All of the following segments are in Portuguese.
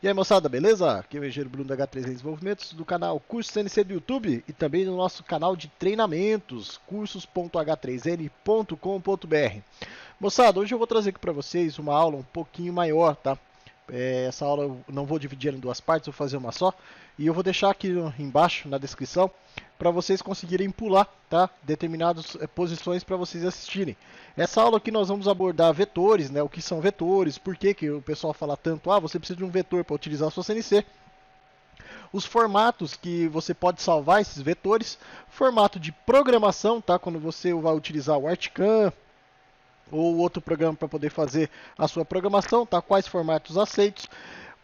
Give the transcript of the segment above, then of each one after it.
E aí, moçada, beleza? Aqui é o engenheiro Bruno da H3N Desenvolvimentos, do canal Curso CNC do YouTube e também no nosso canal de treinamentos, cursos.h3n.com.br. Moçada, hoje eu vou trazer aqui para vocês uma aula um pouquinho maior, tá? Essa aula eu não vou dividir em duas partes, vou fazer uma só. E eu vou deixar aqui embaixo na descrição para vocês conseguirem pular, tá? Determinadas posições para vocês assistirem. Essa aula aqui nós vamos abordar vetores, né? O que são vetores, por que o pessoal fala tanto, você precisa de um vetor para utilizar a sua CNC. Os formatos que você pode salvar esses vetores, formato de programação, tá? Quando você vai utilizar o Articam ou outro programa para poder fazer a sua programação, tá? Quais formatos aceitos.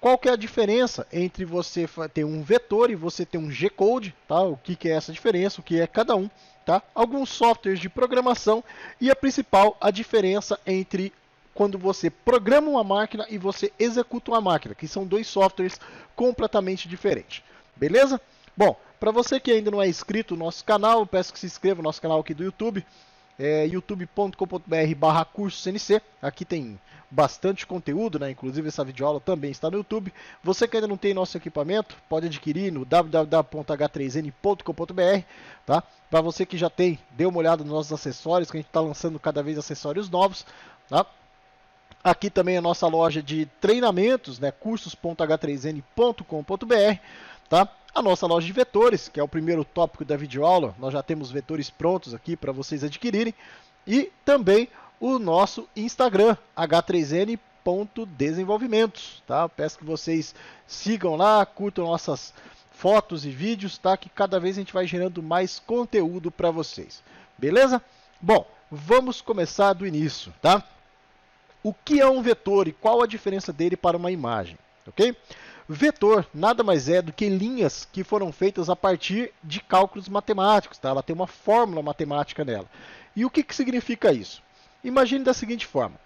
Qual que é a diferença entre você ter um vetor e você ter um G-Code, tá? O que é essa diferença, o que é cada um, tá? Alguns softwares de programação e a principal, a diferença entre quando você programa uma máquina e você executa uma máquina, que são dois softwares completamente diferentes. Beleza? Bom, para você que ainda não é inscrito no nosso canal, eu peço que se inscreva no nosso canal aqui do YouTube, youtube.com.br/curso-CNC. Aqui tem bastante conteúdo, né? Inclusive essa videoaula também está no YouTube. Você que ainda não tem nosso equipamento, pode adquirir no www.h3n.com.br, tá? Para você que já tem, dê uma olhada nos nossos acessórios, que a gente está lançando cada vez acessórios novos, tá? Aqui também a nossa loja de treinamentos, né? cursos.h3n.com.br, tá? A nossa loja de vetores, que é o primeiro tópico da videoaula, nós já temos vetores prontos aqui para vocês adquirirem. E também o nosso Instagram, h3n.desenvolvimentos, tá? Peço que vocês sigam lá, curtam nossas fotos e vídeos, tá? Que cada vez a gente vai gerando mais conteúdo para vocês. Beleza? Bom, vamos começar do início, tá? O que é um vetor e qual a diferença dele para uma imagem, ok? Vetor nada mais é do que linhas que foram feitas a partir de cálculos matemáticos, tá? Ela tem uma fórmula matemática nela. E o que significa isso? Imagine da seguinte forma.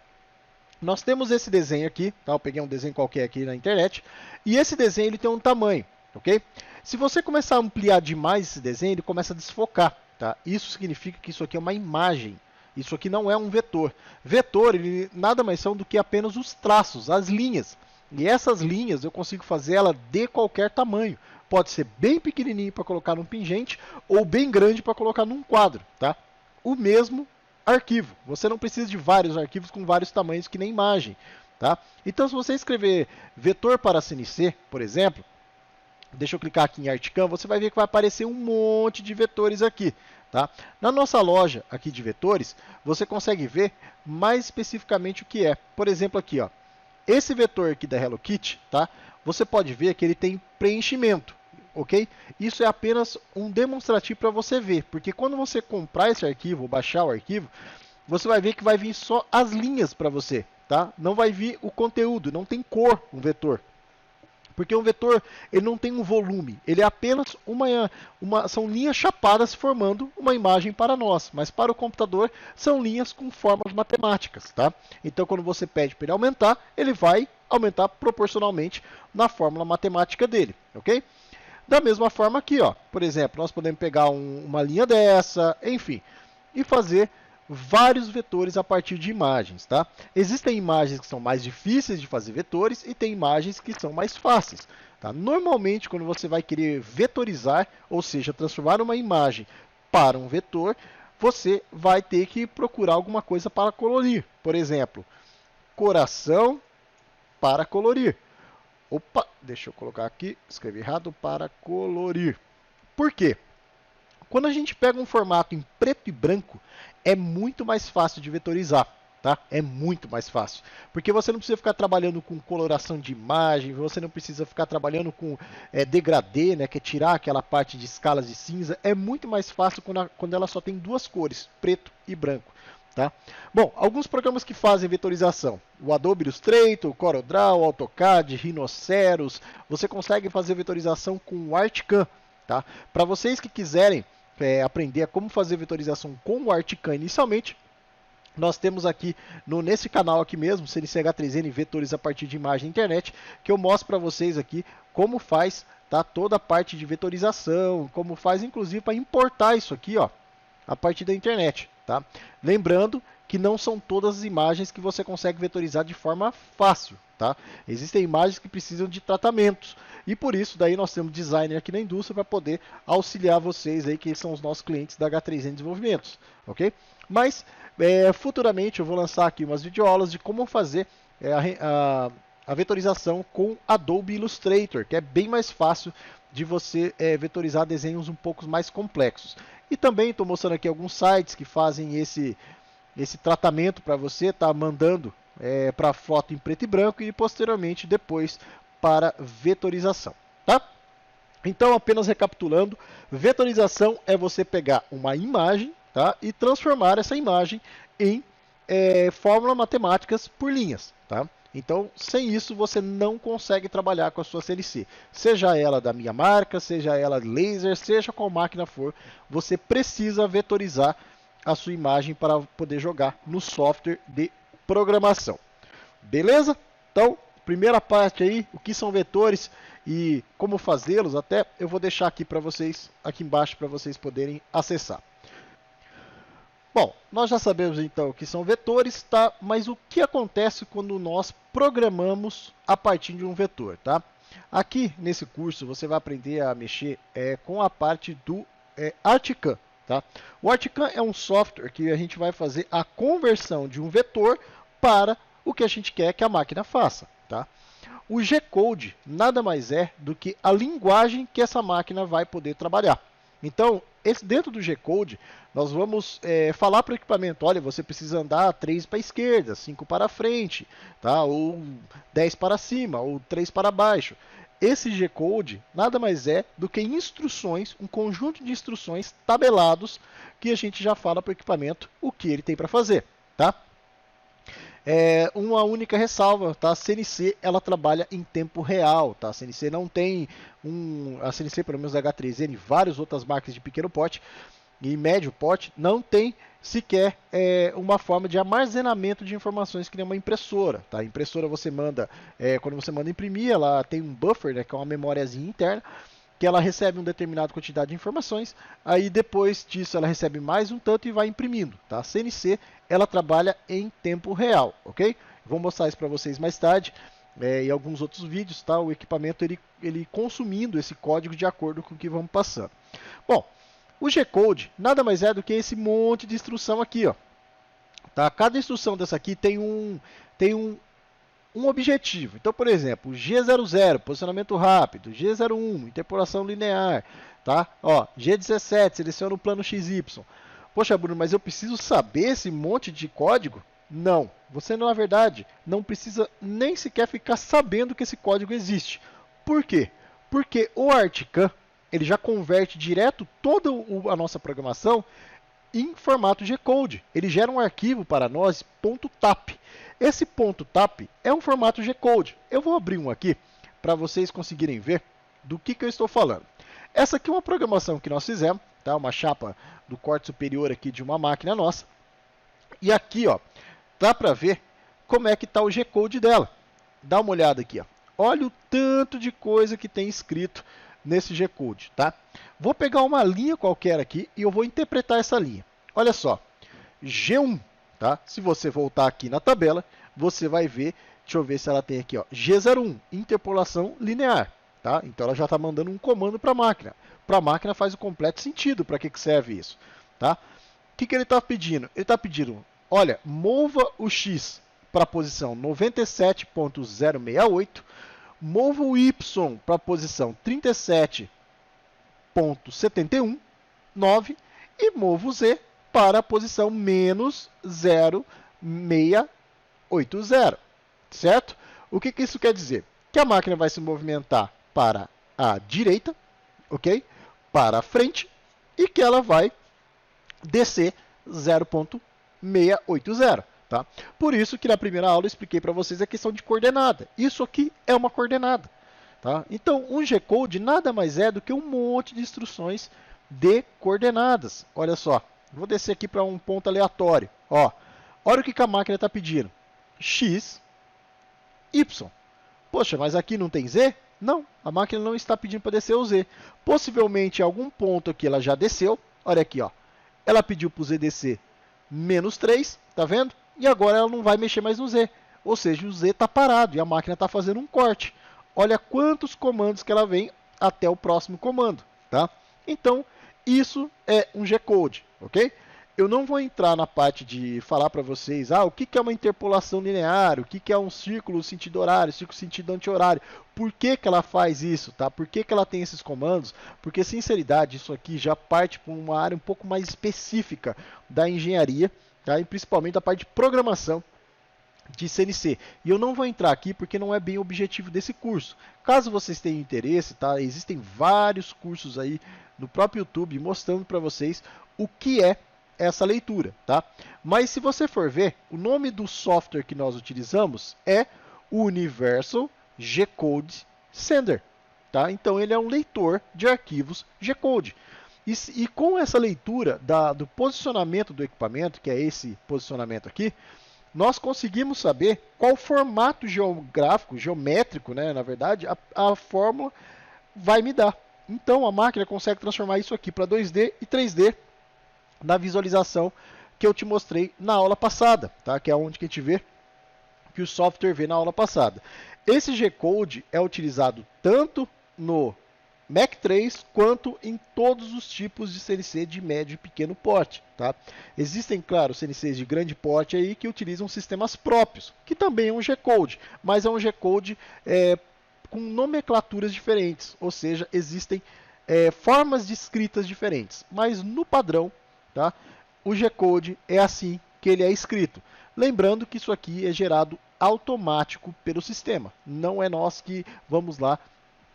Nós temos esse desenho aqui, tá? Eu peguei um desenho qualquer aqui na internet, e esse desenho ele tem um tamanho, ok? Se você começar a ampliar demais esse desenho, ele começa a desfocar, tá? Isso significa que isso aqui é uma imagem. Isso aqui não é um vetor. Vetor, ele nada mais são do que apenas os traços, as linhas. E essas linhas eu consigo fazer ela de qualquer tamanho. Pode ser bem pequenininho para colocar num pingente ou bem grande para colocar num quadro, tá? O mesmo arquivo. Você não precisa de vários arquivos com vários tamanhos que nem imagem, tá? Então se você escrever vetor para CNC, por exemplo, deixa eu clicar aqui em Articam, você vai ver que vai aparecer um monte de vetores aqui, tá? Na nossa loja aqui de vetores, você consegue ver mais especificamente o que é. Por exemplo aqui, ó. Esse vetor aqui da Hello Kitty, tá? Você pode ver que ele tem preenchimento, ok? Isso é apenas um demonstrativo para você ver, porque quando você comprar esse arquivo, ou baixar o arquivo, você vai ver que vai vir só as linhas para você, tá? Não vai vir o conteúdo, não tem cor um vetor. Porque um vetor ele não tem um volume, ele é apenas são linhas chapadas formando uma imagem para nós, mas para o computador são linhas com formas matemáticas, tá? Então quando você pede para ele vai aumentar proporcionalmente na fórmula matemática dele, ok? Da mesma forma aqui, ó, por exemplo, nós podemos pegar uma linha dessa, enfim, e fazer vários vetores a partir de imagens, tá? Existem imagens que são mais difíceis de fazer vetores e tem imagens que são mais fáceis, tá? Normalmente, quando você vai querer vetorizar, ou seja, transformar uma imagem para um vetor, você vai ter que procurar alguma coisa para colorir. Por exemplo, coração para colorir. Opa, deixa eu colocar aqui, escrevi errado, para colorir. Por quê? Quando a gente pega um formato em preto e branco, é muito mais fácil de vetorizar, tá? É muito mais fácil. Porque você não precisa ficar trabalhando com coloração de imagem, você não precisa ficar trabalhando com degradê, né? Que é tirar aquela parte de escalas de cinza. É muito mais fácil quando ela só tem duas cores, preto e branco. Tá? Bom, alguns programas que fazem vetorização, o Adobe Illustrator, o CorelDRAW, o AutoCAD, Rhinoceros, você consegue fazer vetorização com o Articam, tá? Para vocês que quiserem aprender a como fazer vetorização com o Articam inicialmente, nós temos aqui nesse canal aqui mesmo, CNC H3N Vetores a partir de imagem na internet, que eu mostro para vocês aqui como faz, tá? Toda a parte de vetorização, como faz inclusive para importar isso aqui, ó, a partir da internet. Tá? Lembrando que não são todas as imagens que você consegue vetorizar de forma fácil, tá? Existem imagens que precisam de tratamentos, e por isso daí nós temos designer aqui na indústria para poder auxiliar vocês aí, que são os nossos clientes da H3N Desenvolvimentos, ok? Mas futuramente eu vou lançar aqui umas videoaulas de como fazer a vetorização com Adobe Illustrator, que é bem mais fácil de você vetorizar desenhos um pouco mais complexos. E também estou mostrando aqui alguns sites que fazem esse tratamento para você, tá mandando para foto em preto e branco e posteriormente depois para vetorização, tá? Então, apenas recapitulando, vetorização é você pegar uma imagem, tá, e transformar essa imagem em fórmulas matemáticas por linhas, tá? Então, sem isso, você não consegue trabalhar com a sua CNC. Seja ela da minha marca, seja ela laser, seja qual máquina for, você precisa vetorizar a sua imagem para poder jogar no software de programação. Beleza? Então, primeira parte aí, o que são vetores e como fazê-los, até eu vou deixar aqui para vocês, aqui embaixo, para vocês poderem acessar. Bom, nós já sabemos então o que são vetores, tá? Mas o que acontece quando nós programamos a partir de um vetor, tá? Aqui nesse curso você vai aprender a mexer com a parte do ArtCAM, tá? O ArtCAM é um software que a gente vai fazer a conversão de um vetor para o que a gente quer que a máquina faça, tá? O G-Code nada mais é do que a linguagem que essa máquina vai poder trabalhar. Então, dentro do G-Code, nós vamos falar para o equipamento, olha, você precisa andar 3 para a esquerda, 5 para a frente, tá? Ou 10 para cima, ou 3 para baixo. Esse G-Code nada mais é do que instruções, um conjunto de instruções tabelados que a gente já fala para o equipamento o que ele tem para fazer, tá? Uma única ressalva, tá? A CNC ela trabalha em tempo real, tá? A CNC não tem a CNC, pelo menos da H3N, e várias outras marcas de pequeno porte e médio porte, não tem sequer uma forma de armazenamento de informações que nem uma impressora, tá? A impressora você manda, quando você manda imprimir, ela tem um buffer, né, que é uma memóriazinha interna, que ela recebe uma determinada quantidade de informações, aí depois disso ela recebe mais um tanto e vai imprimindo, tá? A CNC, ela trabalha em tempo real, ok? Vou mostrar isso para vocês mais tarde, em alguns outros vídeos, tá? O equipamento, ele consumindo esse código de acordo com o que vamos passando. Bom, o G-Code nada mais é do que esse monte de instrução aqui, ó. Tá? Cada instrução dessa aqui tem um objetivo. Então, por exemplo, G00, posicionamento rápido, G01, interpolação linear, tá? Ó, G17, seleciona o plano XY. Poxa, Bruno, mas eu preciso saber esse monte de código? Não, você na verdade não precisa nem sequer ficar sabendo que esse código existe. Por quê? Porque o ArtCAM, ele já converte direto toda a nossa programação em formato G-Code. Ele gera um arquivo para nós, .tap. Esse .tap é um formato G-Code. Eu vou abrir um aqui para vocês conseguirem ver do que eu estou falando. Essa aqui é uma programação que nós fizemos, tá? Uma chapa do corte superior aqui de uma máquina nossa. E aqui, ó, dá para ver como é que está o G-Code dela. Dá uma olhada aqui, ó. Olha o tanto de coisa que tem escrito nesse G-Code, tá? Vou pegar uma linha qualquer aqui e eu vou interpretar essa linha. Olha só, G1, tá? Se você voltar aqui na tabela, você vai ver, deixa eu ver se ela tem aqui, ó, G01, interpolação linear, tá? Então ela já está mandando um comando para a máquina. Para a máquina faz o completo sentido para que serve isso, tá? O que ele está pedindo? Ele está pedindo, olha, mova o X para a posição 97.068, mova o Y para a posição 37.71, 9, e mova o Z para a posição menos 0,680, certo? O que isso quer dizer? Que a máquina vai se movimentar para a direita, ok? Para a frente, e que ela vai descer 0,680. Tá? Por isso que na primeira aula eu expliquei para vocês a questão de coordenada. Isso aqui é uma coordenada. Tá? Então, um G-Code nada mais é do que um monte de instruções de coordenadas. Olha só, vou descer aqui para um ponto aleatório. Ó, olha o que a máquina está pedindo. X, Y. Poxa, mas aqui não tem Z? Não, a máquina não está pedindo para descer o Z. Possivelmente em algum ponto aqui ela já desceu. Olha aqui, ó. Ela pediu para o Z descer menos 3, tá vendo? E agora ela não vai mexer mais no Z. Ou seja, o Z está parado e a máquina está fazendo um corte. Olha quantos comandos que ela vem até o próximo comando, tá? Então, isso é um G-Code, ok? Eu não vou entrar na parte de falar para vocês o que é uma interpolação linear, o que é um círculo sentido horário, círculo sentido anti-horário, por que ela faz isso, tá? Por que ela tem esses comandos? Porque, sinceridade, isso aqui já parte para uma área um pouco mais específica da engenharia, tá? E principalmente da parte de programação de CNC. E eu não vou entrar aqui porque não é bem o objetivo desse curso. Caso vocês tenham interesse, tá? Existem vários cursos aí no próprio YouTube mostrando para vocês o que é essa leitura, tá? Mas se você for ver, o nome do software que nós utilizamos é o Universal G-Code Sender, tá? Então ele é um leitor de arquivos G-Code. E com essa leitura do posicionamento do equipamento, que é esse posicionamento aqui, nós conseguimos saber qual formato geométrico, né, na verdade, a fórmula vai me dar. Então a máquina consegue transformar isso aqui para 2D e 3D na visualização que eu te mostrei na aula passada, tá? Que é onde que a gente vê que o software vê na aula passada. Esse G-Code é utilizado tanto no Mac 3 quanto em todos os tipos de CNC de médio e pequeno porte, tá? Existem, claro, CNCs de grande porte aí que utilizam sistemas próprios, que também é um G-Code, mas é um G-Code com nomenclaturas diferentes, ou seja, existem formas de escritas diferentes, mas no padrão, tá? O G-Code é assim que ele é escrito. Lembrando que isso aqui é gerado automático pelo sistema. Não é nós que vamos lá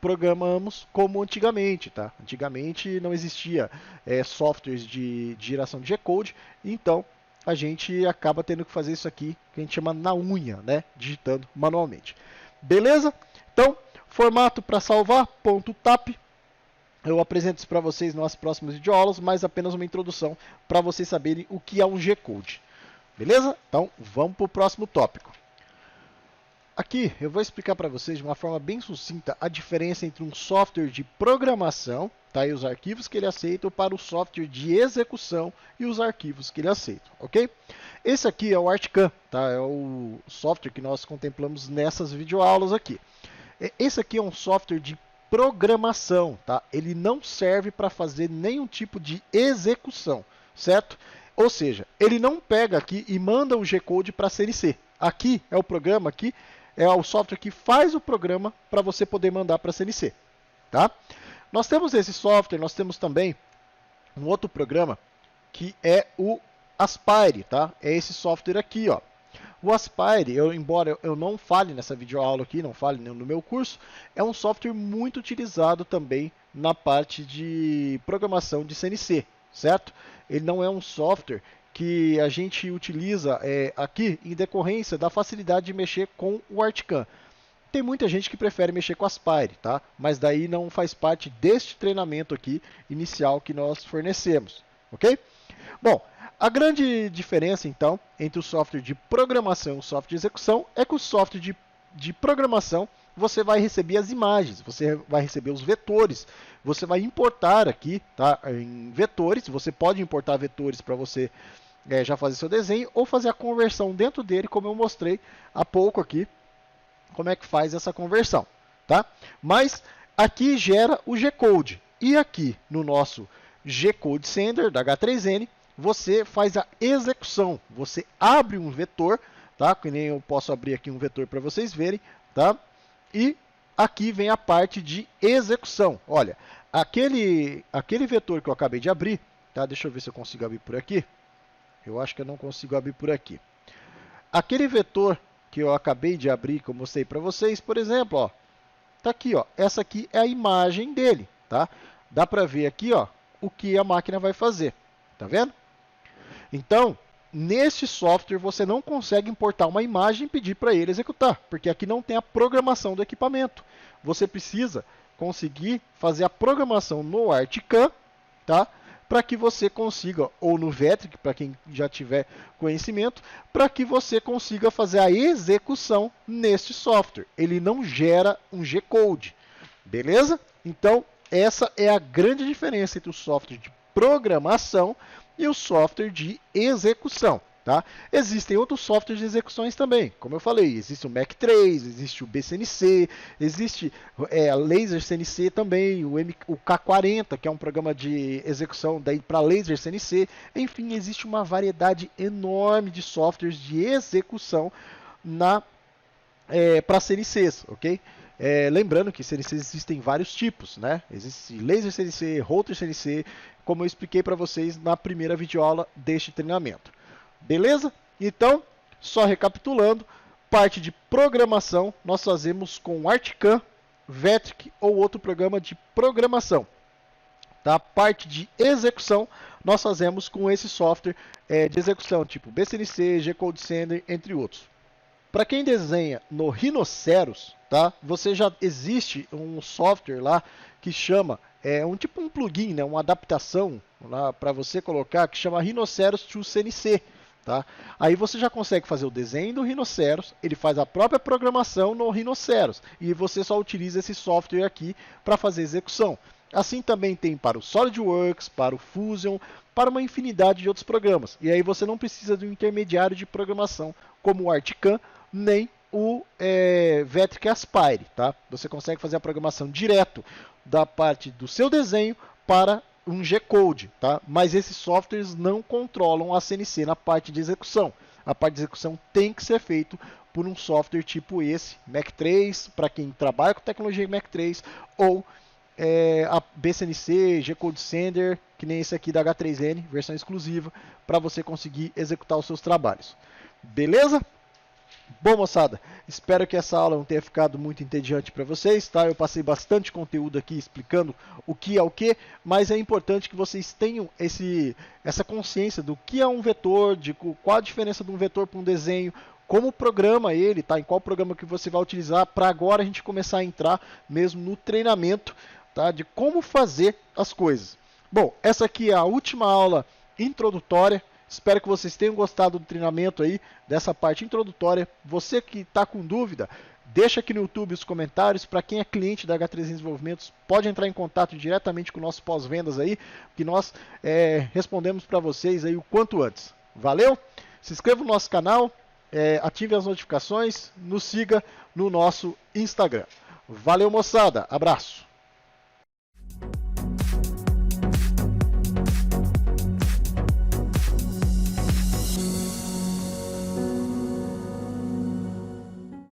programamos como antigamente, tá? Antigamente não existia softwares de geração de G-Code, então a gente acaba tendo que fazer isso aqui que a gente chama na unha, né? Digitando manualmente. Beleza? Então, formato para salvar, .tap. Eu apresento isso para vocês nas próximas videoaulas, mas apenas uma introdução para vocês saberem o que é um G-Code. Beleza? Então, vamos para o próximo tópico. Aqui eu vou explicar para vocês de uma forma bem sucinta a diferença entre um software de programação, tá, e os arquivos que ele aceita, para o software de execução e os arquivos que ele aceita, ok? Esse aqui é o ArtCAM, tá? É o software que nós contemplamos nessas videoaulas aqui. Esse aqui é um software de programação, tá? Ele não serve para fazer nenhum tipo de execução, certo? Ou seja, ele não pega aqui e manda um G-Code para CNC. Aqui é o programa, aqui é o software que faz o programa para você poder mandar para CNC, tá? Nós temos esse software, nós temos também um outro programa que é o Aspire, tá? É esse software aqui, ó. O Aspire, embora eu não fale nessa videoaula aqui, não fale no meu curso, é um software muito utilizado também na parte de programação de CNC, certo? Ele não é um software que a gente utiliza aqui em decorrência da facilidade de mexer com o ArtCAM. Tem muita gente que prefere mexer com o Aspire, tá? Mas daí não faz parte deste treinamento aqui inicial que nós fornecemos, ok? Bom, a grande diferença, então, entre o software de programação e o software de execução é que o software de programação você vai receber as imagens, você vai receber os vetores, você vai importar aqui, tá, em vetores, você pode importar vetores para você já fazer seu desenho ou fazer a conversão dentro dele, como eu mostrei há pouco aqui, como é que faz essa conversão, tá? Mas aqui gera o G-Code e aqui no nosso G-Code Sender da H3N, você faz a execução, você abre um vetor, tá? Que nem eu posso abrir aqui um vetor para vocês verem, tá? E aqui vem a parte de execução. Olha, aquele vetor que eu acabei de abrir, tá? Deixa eu ver se eu consigo abrir por aqui. Eu acho que eu não consigo abrir por aqui. Aquele vetor que eu acabei de abrir, que eu mostrei para vocês, por exemplo, ó, tá aqui, ó. Essa aqui é a imagem dele, tá? Dá para ver aqui, ó, o que a máquina vai fazer. Tá vendo? Então, nesse software você não consegue importar uma imagem e pedir para ele executar, porque aqui não tem a programação do equipamento. Você precisa conseguir fazer a programação no ArtCAM, tá? Para que você consiga, ou no Vectric, para quem já tiver conhecimento, para que você consiga fazer a execução neste software. Ele não gera um G-Code, beleza? Então, essa é a grande diferença entre o software de programação e o software de execução. Tá? Existem outros softwares de execuções também, como eu falei, existe o Mac3, existe o BCNC, existe a Laser CNC também, o K40, que é um programa de execução para Laser CNC, enfim, existe uma variedade enorme de softwares de execução para CNCs, ok? Lembrando que CNCs existem vários tipos, né? Existe Laser CNC, Router CNC, como eu expliquei para vocês na primeira videoaula deste treinamento. Beleza? Então, só recapitulando, parte de programação nós fazemos com Articam, Vectric ou outro programa de programação. Tá? Parte de execução nós fazemos com esse software de execução, tipo BCNC, G-Code Sender, entre outros. Para quem desenha no Rhinoceros, tá? Você já existe um software lá que chama, tipo um plugin, né? Uma adaptação para você colocar, que chama Rhinoceros to CNC. Tá? Aí você já consegue fazer o desenho do Rhinoceros, ele faz a própria programação no Rhinoceros e você só utiliza esse software aqui para fazer execução. Assim também tem para o SolidWorks, para o Fusion, para uma infinidade de outros programas. E aí você não precisa de um intermediário de programação como o Articam, nem o Vectric Aspire. Tá? Você consegue fazer a programação direto da parte do seu desenho para um G-Code, tá? Mas esses softwares não controlam a CNC na parte de execução. A parte de execução tem que ser feito por um software tipo esse, Mac3, para quem trabalha com tecnologia Mac3, ou a BCNC, G-Code Sender, que nem esse aqui da H3N, versão exclusiva, para você conseguir executar os seus trabalhos. Beleza? Bom, moçada, espero que essa aula não tenha ficado muito entediante para vocês, tá? Eu passei bastante conteúdo aqui explicando o que é o que, mas é importante que vocês tenham essa consciência do que é um vetor, de qual a diferença de um vetor para um desenho, como programa ele, tá? Em qual programa que você vai utilizar, para agora a gente começar a entrar mesmo no treinamento, tá? De como fazer as coisas. Bom, essa aqui é a última aula introdutória. Espero que vocês tenham gostado do treinamento aí, dessa parte introdutória. Você que está com dúvida, deixa aqui no YouTube os comentários. Para quem é cliente da H3N Desenvolvimentos, pode entrar em contato diretamente com o nosso pós-vendas aí, que nós respondemos para vocês aí o quanto antes. Valeu? Se inscreva no nosso canal, ative as notificações, nos siga no nosso Instagram. Valeu, moçada. Abraço.